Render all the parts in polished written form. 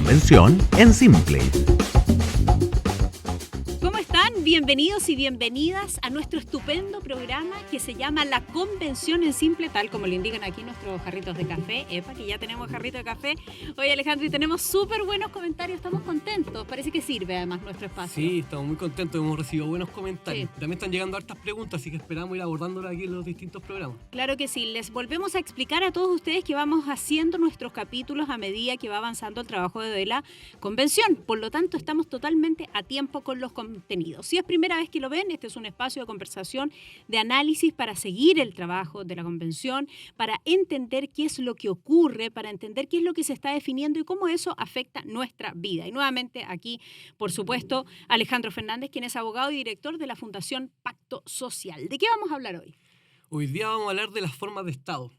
convención en simple. ¿Cómo están? Bienvenidos y bienvenidas a nuestro estupendo programa que se llama La Convención en Simple, tal como lo indican aquí nuestros jarritos de café. Epa, que ya tenemos jarrito de café. Oye, Alejandro, y tenemos súper buenos comentarios, estamos contentos. Parece que sirve además nuestro espacio. Sí, estamos muy contentos, hemos recibido buenos comentarios. Sí. También están llegando hartas preguntas, así que esperamos ir abordándolas aquí en los distintos programas. Claro que sí, les volvemos a explicar a todos ustedes que vamos haciendo nuestros capítulos a medida que va avanzando el trabajo de la convención. Por lo tanto, estamos totalmente a tiempo con los contenidos. Si es primera vez que lo ven, este es un espacio de conversación, de análisis para seguir el trabajo de la convención, para entender qué es lo que ocurre, para entender qué es lo que se está definiendo y cómo eso afecta nuestra vida. Y nuevamente aquí, por supuesto, Alejandro Fernández, quien es abogado y director de la Fundación Pacto Social. ¿De qué vamos a hablar hoy? Hoy día vamos a hablar de las formas de Estado.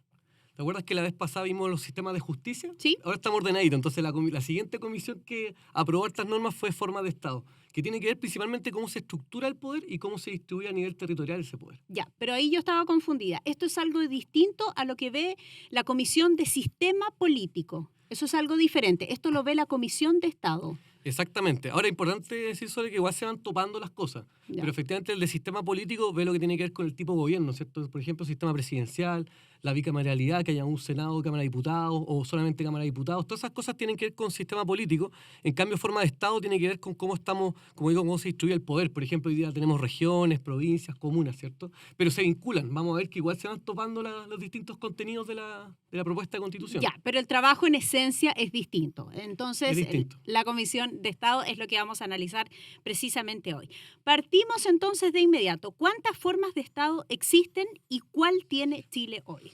¿Te acuerdas que la vez pasada vimos los sistemas de justicia? Sí. Ahora estamos ordenaditos. Entonces la siguiente comisión que aprobó estas normas fue formas de Estado, que tiene que ver principalmente cómo se estructura el poder y cómo se distribuye a nivel territorial ese poder. Ya, pero ahí yo estaba confundida. Esto es algo distinto a lo que ve la Comisión de Sistema Político. Eso es algo diferente. Esto lo ve la Comisión de Estado. Exactamente. Ahora es importante decir sobre que igual se van topando las cosas, pero efectivamente el de sistema político ve lo que tiene que ver con el tipo de gobierno, ¿cierto? Por ejemplo, sistema presidencial, la bicameralidad, que haya un Senado, Cámara de Diputados o solamente Cámara de Diputados. Todas esas cosas tienen que ver con sistema político. En cambio, forma de Estado tiene que ver con cómo estamos, como digo, cómo se distribuye el poder. Por ejemplo, hoy día tenemos regiones, provincias, comunas, ¿cierto? Pero se vinculan. Vamos a ver que igual se van topando los distintos contenidos de la propuesta de Constitución. Ya, pero el trabajo en esencia es distinto. Entonces, es distinto. La Comisión de Estado es lo que vamos a analizar precisamente hoy. Partimos entonces de inmediato. ¿Cuántas formas de Estado existen y cuál tiene Chile hoy?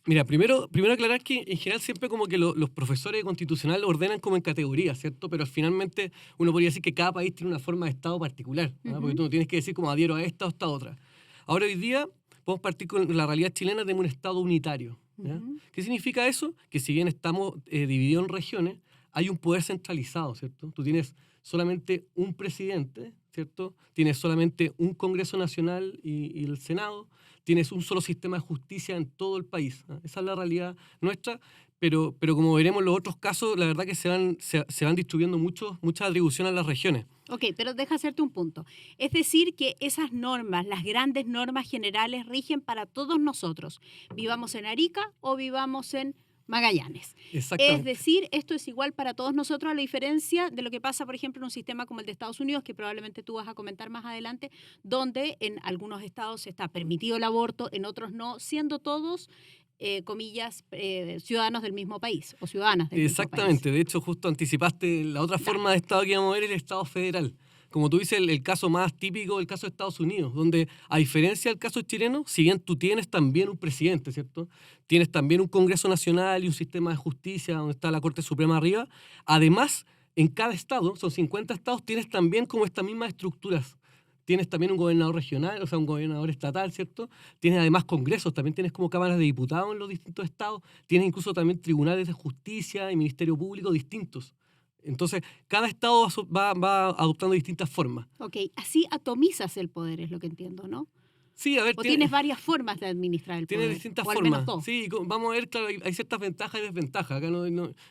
Mira, primero aclarar que en general siempre como que los profesores de constitucional lo ordenan como en categorías, ¿cierto? Pero finalmente uno podría decir que cada país tiene una forma de Estado particular, ¿no? Porque tú no tienes que decir como adhiero a esta o esta otra. Ahora hoy día podemos partir con la realidad chilena de un Estado unitario. ¿Ya? ¿Qué significa eso? Que si bien estamos divididos en regiones, hay un poder centralizado, ¿cierto? Tú tienes solamente un presidente, ¿cierto? Tienes solamente un Congreso Nacional y el Senado, tienes un solo sistema de justicia en todo el país, ¿no? Esa es la realidad nuestra, pero como veremos en los otros casos, la verdad que se van distribuyendo muchas atribuciones a las regiones. Ok, pero deja hacerte un punto. Es decir, que esas normas, las grandes normas generales, rigen para todos nosotros, vivamos en Arica o vivamos en Magallanes. Es decir, esto es igual para todos nosotros, a la diferencia de lo que pasa, por ejemplo, en un sistema como el de Estados Unidos, que probablemente tú vas a comentar más adelante, donde en algunos estados está permitido el aborto, en otros no, siendo todos, comillas, ciudadanos del mismo país o ciudadanas del mismo país. Exactamente, de hecho justo anticipaste la otra forma de Estado que íbamos a ver, el Estado federal. Como tú dices, el caso más típico, el caso de Estados Unidos, donde a diferencia del caso chileno, si bien tú tienes también un presidente, ¿cierto? Tienes también un Congreso Nacional y un sistema de justicia donde está la Corte Suprema arriba. Además, en cada estado, son 50 estados, tienes también como estas mismas estructuras. Tienes también un gobernador regional, o sea, un gobernador estatal, ¿cierto? Tienes además congresos, también tienes como cámaras de diputados en los distintos estados. Tienes incluso también tribunales de justicia y ministerio público distintos. Entonces, cada estado va adoptando distintas formas. Ok, así atomizas el poder, es lo que entiendo, ¿no? Sí, a ver. ¿O tienes varias formas de administrar el poder? Tiene distintas o al formas. menos dos. Sí, vamos a ver, claro, hay ciertas ventajas y desventajas. Acá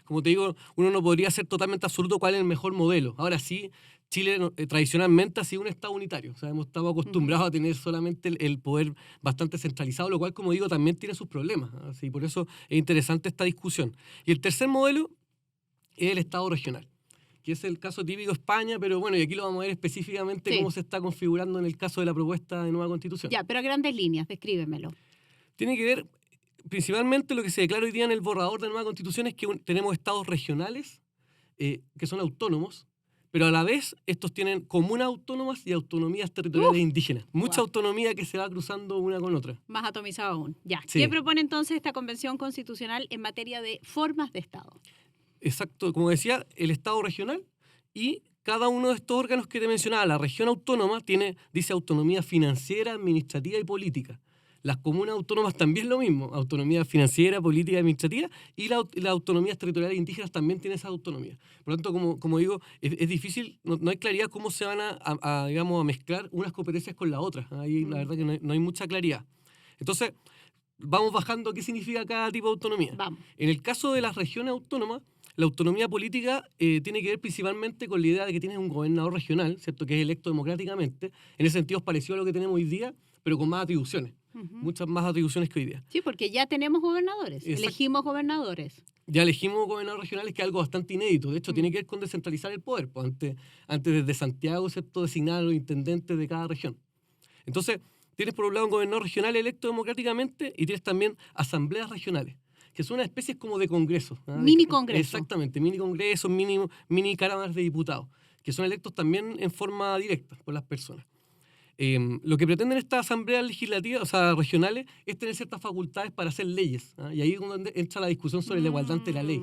como te digo, uno no podría ser totalmente absoluto cuál es el mejor modelo. Ahora sí, Chile tradicionalmente ha sido un Estado unitario. O sea, hemos estado acostumbrados a tener solamente el poder bastante centralizado, lo cual, como digo, también tiene sus problemas. Así, por eso es interesante esta discusión. Y el tercer modelo es el Estado regional, que es el caso típico de España, pero bueno, y aquí lo vamos a ver específicamente cómo se está configurando en el caso de la propuesta de nueva Constitución. Ya, pero a grandes líneas, descríbemelo. Tiene que ver, principalmente lo que se declara hoy día en el borrador de nueva Constitución es que tenemos estados regionales que son autónomos, pero a la vez estos tienen comunas autónomas y autonomías territoriales indígenas. Mucha autonomía que se va cruzando una con otra. Más atomizado aún. Ya. Sí. ¿Qué propone entonces esta Convención Constitucional en materia de formas de Estado? Exacto, como decía, el Estado regional y cada uno de estos órganos que te mencionaba, la región autónoma dice autonomía financiera, administrativa y política. Las comunas autónomas también lo mismo, autonomía financiera, política y administrativa, y las autonomías territoriales indígenas también tienen esa autonomía. Por lo tanto, como digo, es difícil, no hay claridad cómo se van a mezclar unas competencias con las otras. Ahí la verdad que no hay mucha claridad. Entonces, vamos bajando qué significa cada tipo de autonomía. Vamos. En el caso de las regiones autónomas, la autonomía política tiene que ver principalmente con la idea de que tienes un gobernador regional, ¿cierto?, que es electo democráticamente. En ese sentido es parecido a lo que tenemos hoy día, pero con más atribuciones, muchas más atribuciones que hoy día. Sí, porque ya tenemos gobernadores, Exacto. elegimos gobernadores. Ya elegimos gobernadores regionales, que es algo bastante inédito. De hecho, tiene que ver con descentralizar el poder. Pues antes desde Santiago, ¿cierto?, designar a los intendentes de cada región. Entonces, tienes por un lado un gobernador regional electo democráticamente y tienes también asambleas regionales, que son unas especies como de congresos. Mini congresos. Exactamente, mini congresos, mini cámaras de diputados, que son electos también en forma directa por las personas. Lo que pretenden estas asambleas legislativas, o sea, regionales, es tener ciertas facultades para hacer leyes. Y ahí es donde entra la discusión sobre la igualdad ante la ley.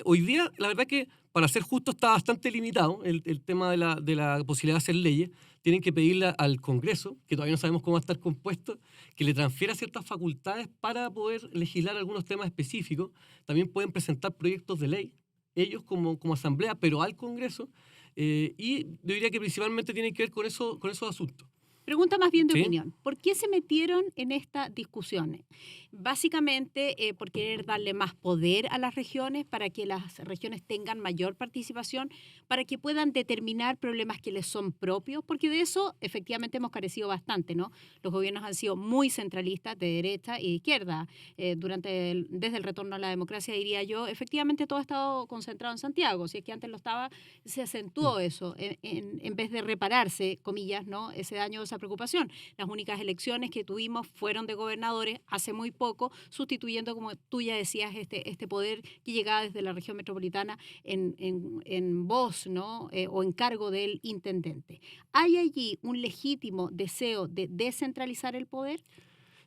Hoy día, la verdad que, para ser justo, está bastante limitado el tema de la posibilidad de hacer leyes. Tienen que pedirle al Congreso, que todavía no sabemos cómo va a estar compuesto, que le transfiera ciertas facultades para poder legislar algunos temas específicos. También pueden presentar proyectos de ley, ellos como asamblea, pero al Congreso. Y yo diría que principalmente tienen que ver con esos asuntos. Pregunta más bien de ¿Sí? opinión. ¿Por qué se metieron en esta discusión? Básicamente por querer darle más poder a las regiones, para que las regiones tengan mayor participación, para que puedan determinar problemas que les son propios, porque de eso efectivamente hemos carecido bastante, ¿no? Los gobiernos han sido muy centralistas, de derecha y de izquierda. Desde el retorno a la democracia, diría yo, efectivamente todo ha estado concentrado en Santiago. Si es que antes lo estaba, se acentuó eso, en vez de repararse, comillas, ¿no?, ese daño, esa preocupación. Las únicas elecciones que tuvimos fueron de gobernadores hace muy poco, sustituyendo, como tú ya decías, este poder que llegaba desde la región metropolitana en voz, ¿no?, o en cargo del intendente. ¿Hay allí un legítimo deseo de descentralizar el poder?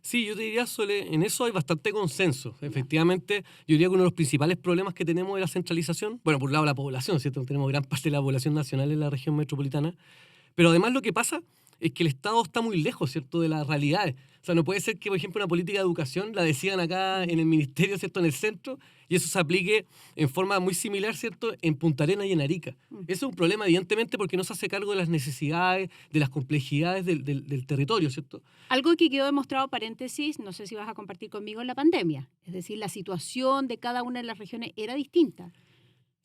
Sí, yo te diría, Sole, en eso hay bastante consenso. Efectivamente, yo diría que uno de los principales problemas que tenemos es la centralización. Bueno, por un lado la población, ¿cierto? Tenemos gran parte de la población nacional en la región metropolitana. Pero además lo que pasa es que el Estado está muy lejos, ¿cierto?, de las realidades. O sea, no puede ser que, por ejemplo, una política de educación la decidan acá en el ministerio, ¿cierto?, en el centro, y eso se aplique en forma muy similar, ¿cierto?, en Punta Arenas y en Arica. Eso es un problema, evidentemente, porque no se hace cargo de las necesidades, de las complejidades del territorio, ¿cierto? Algo que quedó demostrado, paréntesis, no sé si vas a compartir conmigo, en la pandemia. Es decir, la situación de cada una de las regiones era distinta.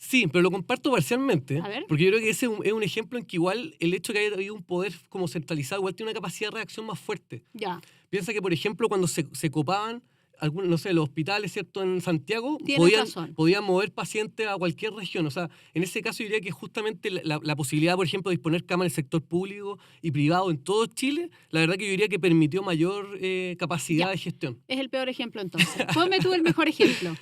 Sí, pero lo comparto parcialmente, A ver. porque yo creo que ese es un ejemplo en que igual el hecho de que haya habido un poder como centralizado igual tiene una capacidad de reacción más fuerte. Ya. Piensa que, por ejemplo, cuando se copaban algunos, no sé, los hospitales, ¿cierto?, en Santiago, Tienes razón. podían mover pacientes a cualquier región. O sea, en ese caso yo diría que justamente la posibilidad, por ejemplo, de disponer camas en el sector público y privado en todo Chile, la verdad que yo diría que permitió mayor capacidad Ya. de gestión. Es el peor ejemplo, entonces. Ponme tú el mejor ejemplo.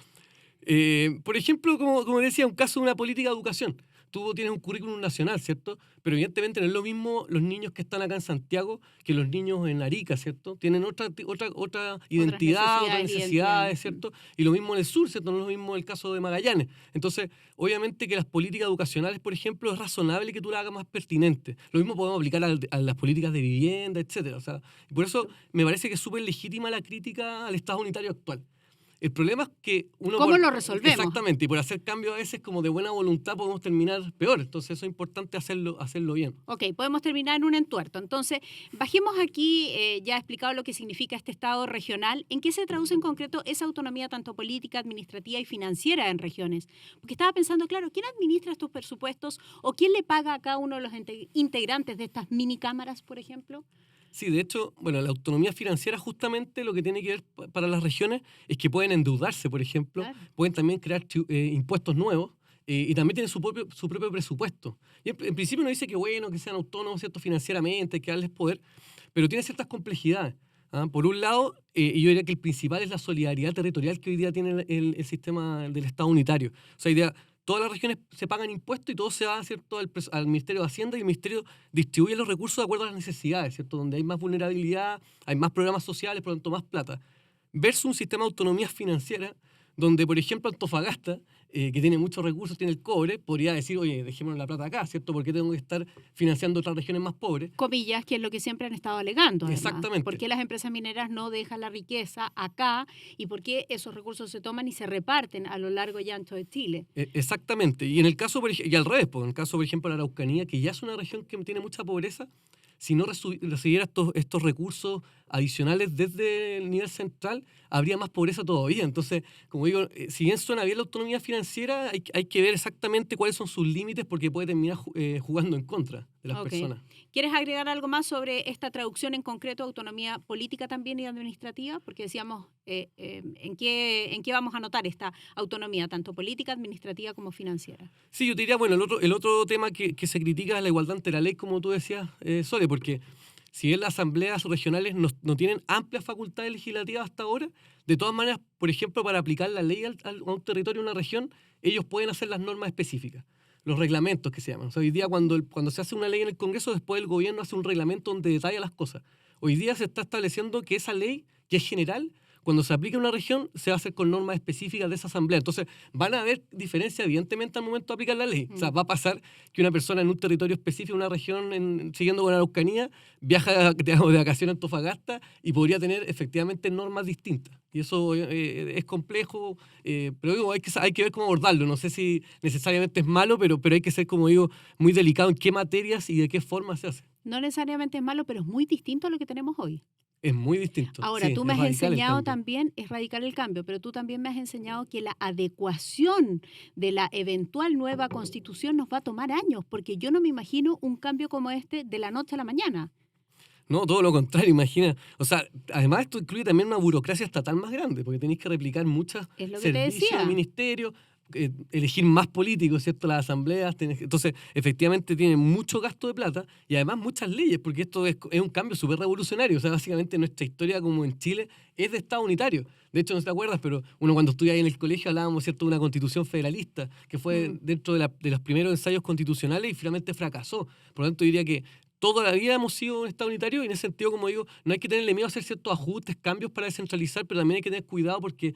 Por ejemplo, como decía, un caso de una política de educación. Tú tienes un currículum nacional, ¿cierto? Pero evidentemente no es lo mismo los niños que están acá en Santiago que los niños en Arica, ¿cierto? Tienen otra identidad, otras necesidades, ¿cierto? Y lo mismo en el sur, ¿cierto? No es lo mismo el caso de Magallanes. Entonces, obviamente que las políticas educacionales, por ejemplo, es razonable que tú las hagas más pertinentes. Lo mismo podemos aplicar a las políticas de vivienda, etcétera. O sea, por eso me parece que es súper legítima la crítica al Estado unitario actual. El problema es que uno... ¿Cómo lo resolvemos? Exactamente, y por hacer cambios a veces como de buena voluntad podemos terminar peor. Entonces eso es importante hacerlo bien. Ok, podemos terminar en un entuerto. Entonces, bajemos aquí, ya he explicado lo que significa este Estado regional. ¿En qué se traduce en concreto esa autonomía tanto política, administrativa y financiera en regiones? Porque estaba pensando, claro, ¿quién administra estos presupuestos o quién le paga a cada uno de los integrantes de estas mini cámaras, por ejemplo? Sí, de hecho, bueno, la autonomía financiera justamente lo que tiene que ver para las regiones es que pueden endeudarse, por ejemplo, Claro. pueden también crear impuestos nuevos y también tienen su propio presupuesto. Y en principio no dice que bueno, que sean autónomos, ¿cierto?, financieramente, que darles poder, pero tiene ciertas complejidades. Por un lado, y yo diría que el principal es la solidaridad territorial que hoy día tiene el sistema del Estado unitario. O sea, hoy día todas las regiones se pagan impuestos y todo se va, ¿cierto?, al Ministerio de Hacienda, y el Ministerio distribuye los recursos de acuerdo a las necesidades, ¿cierto? Donde hay más vulnerabilidad, hay más programas sociales, por lo tanto más plata. Versus un sistema de autonomía financiera donde, por ejemplo, Antofagasta, que tiene muchos recursos, tiene el cobre, podría decir, oye, dejémonos la plata acá, ¿cierto? ¿Por qué tengo que estar financiando otras regiones más pobres? Comillas, que es lo que siempre han estado alegando. Además. Exactamente. ¿Por qué las empresas mineras no dejan la riqueza acá y por qué esos recursos se toman y se reparten a lo largo y ancho de Chile? Exactamente. Y en el caso, y al revés, en el caso, por ejemplo, de la Araucanía, que ya es una región que tiene mucha pobreza, si no recibiera estos recursos adicionales desde el nivel central, habría más pobreza todavía. Entonces, como digo, si bien suena bien la autonomía financiera, hay que ver exactamente cuáles son sus límites porque puede terminar jugando en contra de las personas. ¿Quieres agregar algo más sobre esta traducción en concreto, autonomía política también y administrativa? Porque decíamos, ¿en qué vamos a notar esta autonomía, tanto política, administrativa como financiera? Sí, yo te diría, bueno, el otro tema que se critica es la igualdad ante la ley, como tú decías, Sole, porque si bien las asambleas regionales no tienen amplias facultades legislativas hasta ahora, de todas maneras, por ejemplo, para aplicar la ley a un territorio, a una región, ellos pueden hacer las normas específicas, los reglamentos que se llaman. O sea, hoy día cuando se hace una ley en el Congreso, después el gobierno hace un reglamento donde detalla las cosas. Hoy día se está estableciendo que esa ley, que es general, cuando se aplica a una región, se va a hacer con normas específicas de esa asamblea. Entonces, van a haber diferencias, evidentemente, al momento de aplicar la ley. O sea, va a pasar que una persona en un territorio específico, una región, siguiendo con la Araucanía, viaja, digamos, de vacaciones a Antofagasta y podría tener, efectivamente, normas distintas. Y eso es complejo, pero digo, hay que ver cómo abordarlo. No sé si necesariamente es malo, pero hay que ser, como digo, muy delicado en qué materias y de qué forma se hace. No necesariamente es malo, pero es muy distinto a lo que tenemos hoy. Es muy distinto. Ahora, sí, tú me has enseñado también, es radical el cambio, pero tú también me has enseñado que la adecuación de la eventual nueva constitución nos va a tomar años, porque yo no me imagino un cambio como este de la noche a la mañana. No, todo lo contrario, imagina. O sea, además esto incluye también una burocracia estatal más grande, porque tenéis que replicar muchos servicios del ministerio, elegir más políticos, ¿cierto? Las asambleas. Entonces, efectivamente, tienen mucho gasto de plata y además muchas leyes, porque esto es un cambio súper revolucionario. O sea, básicamente nuestra historia como en Chile es de Estado unitario. De hecho, no te acuerdas, pero uno cuando estudia ahí en el colegio hablábamos, ¿cierto?, de una constitución de que fue dentro de los primeros ensayos constitucionales y finalmente fracasó. Por lo tanto, diría que toda la vida hemos sido un Estado unitario y en ese sentido, como digo, no hay que tenerle miedo a hacer ciertos ajustes, cambios para descentralizar, pero también hay que tener cuidado porque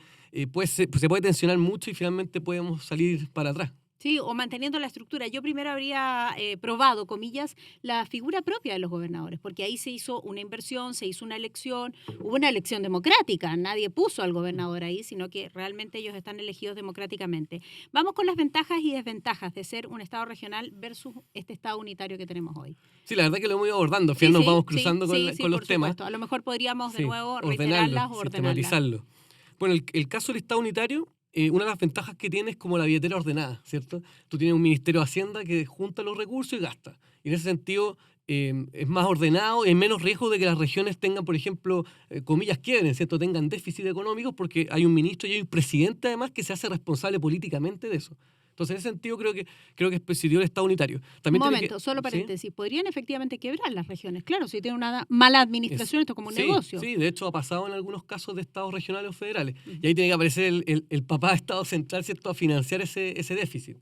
se puede tensionar mucho y finalmente podemos salir para atrás. Sí, o manteniendo la estructura. Yo primero habría probado, comillas, la figura propia de los gobernadores, porque ahí se hizo una inversión, se hizo una elección, hubo una elección democrática, nadie puso al gobernador ahí, sino que realmente ellos están elegidos democráticamente. Vamos con las ventajas y desventajas de ser un Estado regional versus este Estado unitario que tenemos hoy. Sí, la verdad que lo hemos ido abordando, al final nos vamos cruzando con los temas. A lo mejor podríamos de nuevo reiterarlas o ordenarlas. Sistematizarlo. Bueno, el caso del Estado unitario, una de las ventajas que tiene es como la billetera ordenada, ¿cierto? Tú tienes un Ministerio de Hacienda que junta los recursos y gasta. Y en ese sentido es más ordenado y hay menos riesgo de que las regiones tengan, por ejemplo, comillas quiebren, ¿cierto? Tengan déficit económicos porque hay un ministro y hay un presidente además que se hace responsable políticamente de eso. Entonces, en ese sentido, creo que presidió el Estado unitario. También un momento, solo paréntesis. ¿Sí? ¿Podrían efectivamente quebrar las regiones? Claro, si tienen una mala administración, esto es como un negocio. Sí, de hecho ha pasado en algunos casos de estados regionales o federales. Y ahí tiene que aparecer el papá de Estado central, ¿cierto?, a financiar ese déficit.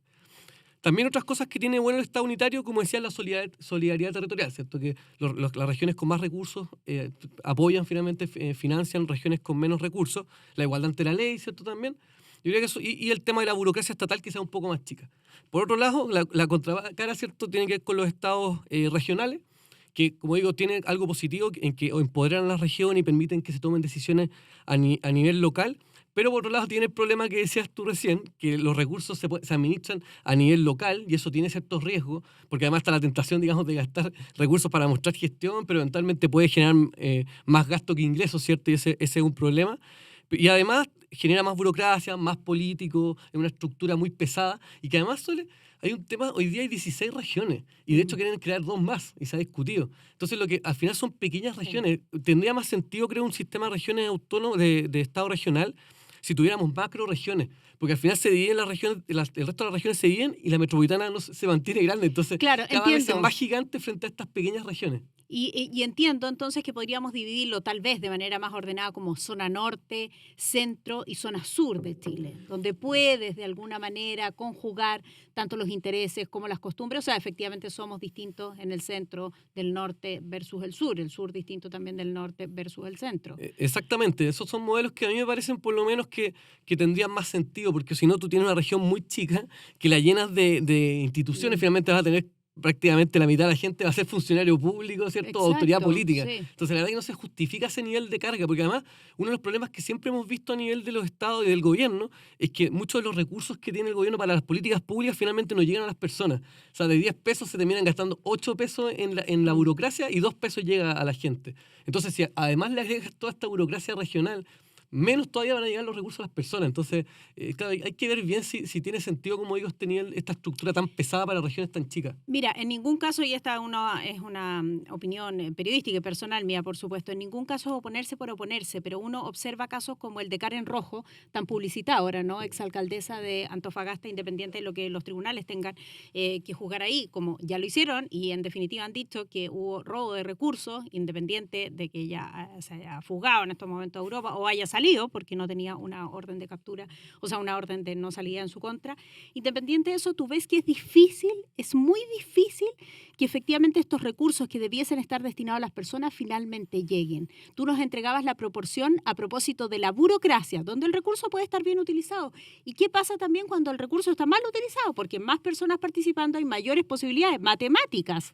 También otras cosas que tiene bueno el Estado unitario, como decía, la solidaridad territorial, ¿cierto? Que las regiones con más recursos apoyan finalmente, financian regiones con menos recursos. La igualdad ante la ley, ¿cierto?, también. Yo creo que eso, y el tema de la burocracia estatal que sea un poco más chica. Por otro lado, la contracara, ¿cierto?, tiene que ver con los estados regionales, que, como digo, tienen algo positivo en que empoderan a las regiones y permiten que se tomen decisiones a nivel local. Pero por otro lado tiene el problema que decías tú recién, que los recursos se administran a nivel local y eso tiene ciertos riesgos, porque además está la tentación, digamos, de gastar recursos para mostrar gestión, pero eventualmente puede generar más gasto que ingresos, ¿cierto? Y ese es un problema. Y además genera más burocracia, más político, una estructura muy pesada y que además hay un tema, hoy día hay 16 regiones y de hecho quieren crear 2 más y se ha discutido. Entonces lo que al final son pequeñas regiones. Tendría más sentido crear un sistema de regiones autónomas, de Estado regional, si tuviéramos macro regiones, porque al final se dividen las regiones, el resto de las regiones se dividen y la metropolitana no se mantiene grande, entonces claro, cada vez es más gigante frente a estas pequeñas regiones. Y entiendo entonces que podríamos dividirlo tal vez de manera más ordenada como zona norte, centro y zona sur de Chile, donde puedes de alguna manera conjugar tanto los intereses como las costumbres. O sea, efectivamente somos distintos en el centro del norte versus el sur distinto también del norte versus el centro. Exactamente, esos son modelos que a mí me parecen por lo menos que tendrían más sentido, porque si no tú tienes una región muy chica que la llenas de instituciones, finalmente vas a tener prácticamente la mitad de la gente va a ser funcionario público, ¿cierto? Exacto, Autoridad política. sí. Entonces, la verdad que no se justifica ese nivel de carga, porque además uno de los problemas que siempre hemos visto a nivel de los estados y del gobierno es que muchos de los recursos que tiene el gobierno para las políticas públicas finalmente no llegan a las personas. O sea, de 10 pesos se terminan gastando 8 pesos en la burocracia y 2 pesos llega a la gente. Entonces, si además le agregas toda esta burocracia regional, menos todavía van a llegar los recursos a las personas. Entonces, claro, hay que ver bien si tiene sentido, como digo, esta estructura tan pesada para regiones tan chicas. Mira, en ningún caso, y esta es una opinión periodística y personal mía, por supuesto, en ningún caso es oponerse por oponerse, pero uno observa casos como el de Karen Rojo, tan publicitada ahora, ¿no? Exalcaldesa de Antofagasta, independiente de lo que los tribunales tengan que juzgar ahí, como ya lo hicieron, y en definitiva han dicho que hubo robo de recursos, independiente de que ella se haya fugado en estos momentos a Europa o haya salido, porque no tenía una orden de captura, o sea, una orden de no salida en su contra. Independiente de eso, tú ves que es difícil, es muy difícil que efectivamente estos recursos que debiesen estar destinados a las personas finalmente lleguen. Tú nos entregabas la proporción a propósito de la burocracia, donde el recurso puede estar bien utilizado. ¿Y qué pasa también cuando el recurso está mal utilizado? Porque más personas participando hay mayores posibilidades matemáticas,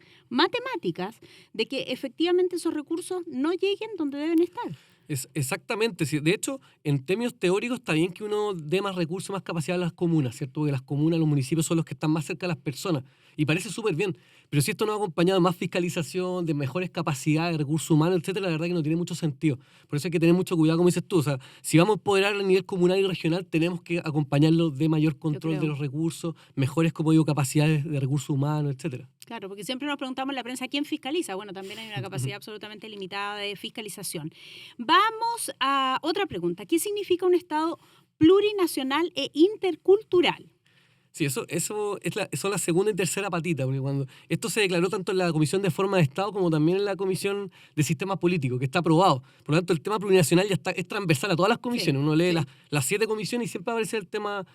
de que efectivamente esos recursos no lleguen donde deben estar. Exactamente. Sí. De hecho, en términos teóricos está bien que uno dé más recursos, más capacidad a las comunas, ¿cierto? Porque las comunas, los municipios son los que están más cerca de las personas. Y parece súper bien. Pero si esto no ha acompañado de más fiscalización, de mejores capacidades, de recursos humanos, etcétera, la verdad que no tiene mucho sentido. Por eso hay que tener mucho cuidado, como dices tú. O sea, si vamos a empoderar a nivel comunal y regional, tenemos que acompañarlo de mayor control de los recursos, mejores, como digo, capacidades de recursos humanos, etcétera. Claro, porque siempre nos preguntamos en la prensa quién fiscaliza. Bueno, también hay una capacidad absolutamente limitada de fiscalización. Vamos a otra pregunta. ¿Qué significa un Estado plurinacional e intercultural? Sí, eso son la segunda y tercera patita, porque cuando esto se declaró tanto en la Comisión de Forma de Estado como también en la Comisión de Sistemas Políticos, que está aprobado. Por lo tanto, el tema plurinacional ya es transversal a todas las comisiones. Uno lee las 7 comisiones y siempre aparece el tema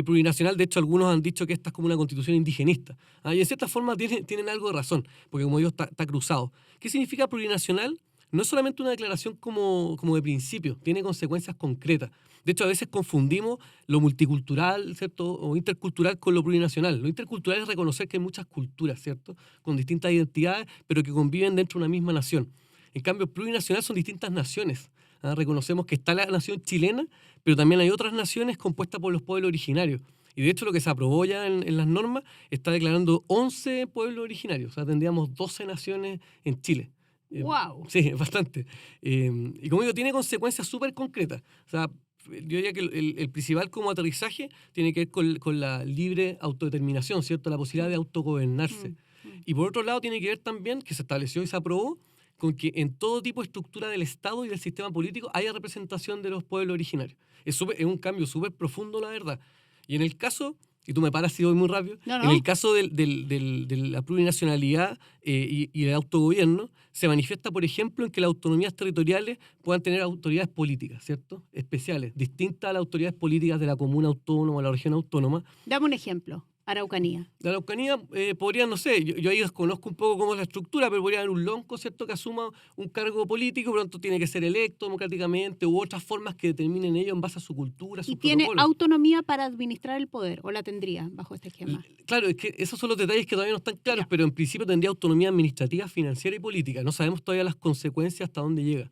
plurinacional. De hecho, algunos han dicho que esta es como una constitución indigenista. Y en cierta forma tienen algo de razón, porque como digo, está cruzado. ¿Qué significa plurinacional? No es solamente una declaración como de principio, tiene consecuencias concretas. De hecho, a veces confundimos lo multicultural, ¿cierto? O intercultural con lo plurinacional. Lo intercultural es reconocer que hay muchas culturas, ¿cierto? Con distintas identidades, pero que conviven dentro de una misma nación. En cambio, plurinacional son distintas naciones. Reconocemos que está la nación chilena, pero también hay otras naciones compuestas por los pueblos originarios. Y de hecho lo que se aprobó ya en las normas está declarando 11 pueblos originarios. O sea, tendríamos 12 naciones en Chile. ¡Wow! Sí, bastante. Y como digo, tiene consecuencias súper concretas. O sea, yo diría que el principal como aterrizaje tiene que ver con la libre autodeterminación, ¿cierto? La posibilidad de autogobernarse. Y por otro lado tiene que ver también, que se estableció y se aprobó, con que en todo tipo de estructura del Estado y del sistema político haya representación de los pueblos originarios. Es un cambio súper profundo, la verdad. Y en el caso, y tú me paras si voy muy rápido, en el caso de la plurinacionalidad y el autogobierno, se manifiesta, por ejemplo, en que las autonomías territoriales puedan tener autoridades políticas, ¿cierto? Especiales, distintas a las autoridades políticas de la comuna autónoma o la región autónoma. Dame un ejemplo. Araucanía. La Araucanía podría, no sé, yo ahí desconozco un poco cómo es la estructura, pero podría haber un lonco, ¿cierto?, que asuma un cargo político, pronto tiene que ser electo democráticamente u otras formas que determinen ellos en base a su cultura, sus protocolos. ¿Y tiene autonomía para administrar el poder o la tendría bajo este esquema? Claro, es que esos son los detalles que todavía no están claros, pero en principio tendría autonomía administrativa, financiera y política. No sabemos todavía las consecuencias hasta dónde llega.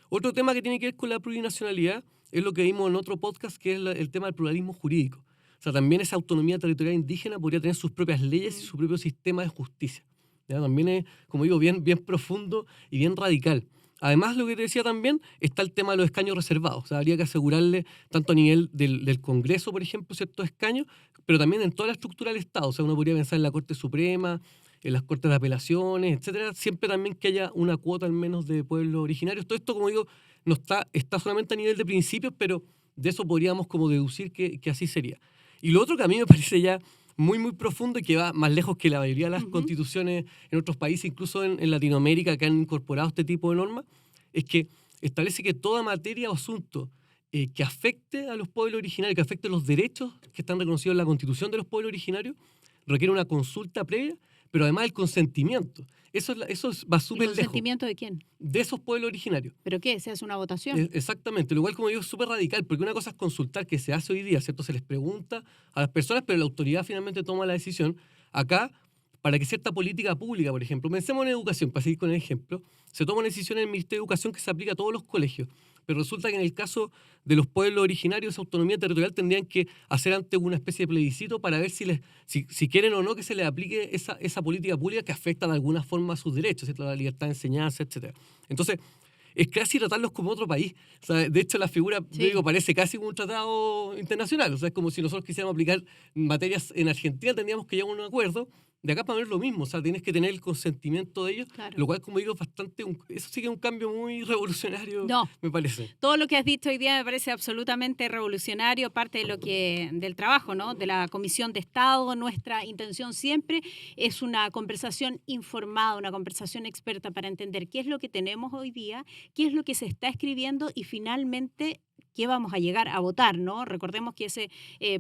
Otro tema que tiene que ver con la plurinacionalidad es lo que vimos en otro podcast, que es el tema del pluralismo jurídico. O sea, también esa autonomía territorial indígena podría tener sus propias leyes y su propio sistema de justicia. ¿Ya? También es, como digo, bien profundo y bien radical. Además, lo que te decía también, está el tema de los escaños reservados. O sea, habría que asegurarle, tanto a nivel del Congreso, por ejemplo, ciertos escaños, pero también en toda la estructura del Estado. O sea, uno podría pensar en la Corte Suprema, en las Cortes de Apelaciones, etcétera. Siempre también que haya una cuota al menos de pueblos originarios. Todo esto, como digo, no está solamente a nivel de principios, pero de eso podríamos como deducir que así sería. Y lo otro que a mí me parece ya muy profundo y que va más lejos que la mayoría de las constituciones en otros países, incluso en Latinoamérica, que han incorporado este tipo de normas, es que establece que toda materia o asunto que afecte a los pueblos originarios, que afecte los derechos que están reconocidos en la Constitución de los pueblos originarios, requiere una consulta previa, pero además el consentimiento. Eso va súper lejos. ¿El consentimiento de quién? De esos pueblos originarios. ¿Pero qué? ¿Se hace una votación? Exactamente, lo cual, como digo, es súper radical, porque una cosa es consultar, que se hace hoy día, ¿cierto? Se les pregunta a las personas, pero la autoridad finalmente toma la decisión. Acá para que cierta política pública, por ejemplo, pensemos en educación, para seguir con el ejemplo, se toma una decisión en el Ministerio de Educación que se aplica a todos los colegios, pero resulta que en el caso de los pueblos originarios, esa autonomía territorial tendrían que hacer antes una especie de plebiscito para ver si quieren o no que se les aplique esa política pública que afecta de alguna forma a sus derechos, ¿cierto? La libertad de enseñanza, etc. Entonces, es casi tratarlos como otro país. O sea, de hecho, la figura, yo digo, parece casi como un tratado internacional. O sea, es como si nosotros quisiéramos aplicar materias en Argentina, tendríamos que llegar a un acuerdo. De acá para ver lo mismo, o sea, tienes que tener el consentimiento de ellos, claro. Lo cual, como digo, es bastante, eso sí que es un cambio muy revolucionario, me parece. Todo lo que has dicho hoy día me parece absolutamente revolucionario, parte de del trabajo, ¿no? De la Comisión de Estado. Nuestra intención siempre es una conversación informada, una conversación experta para entender qué es lo que tenemos hoy día, qué es lo que se está escribiendo y finalmente qué vamos a llegar a votar, ¿no? Recordemos que ese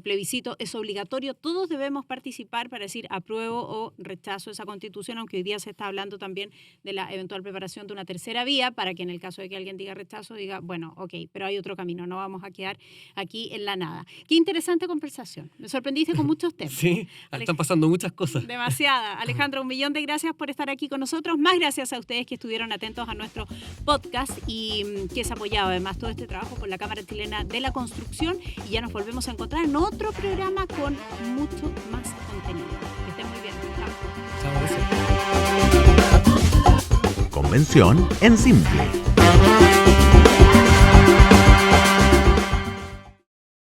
plebiscito es obligatorio, todos debemos participar para decir apruebo o rechazo esa Constitución, aunque hoy día se está hablando también de la eventual preparación de una tercera vía, para que en el caso de que alguien diga rechazo, diga, bueno, ok, pero hay otro camino, no vamos a quedar aquí en la nada. Qué interesante conversación, me sorprendiste con muchos temas. Sí, están pasando muchas cosas. Demasiada. Alejandro, 1.000.000 de gracias por estar aquí con nosotros, más gracias a ustedes que estuvieron atentos a nuestro podcast y que es apoyado además todo este trabajo por la Cámara Chilena de la Construcción, y ya nos volvemos a encontrar en otro programa con mucho más contenido. Que estén muy bien. Chao. Convención en Simple.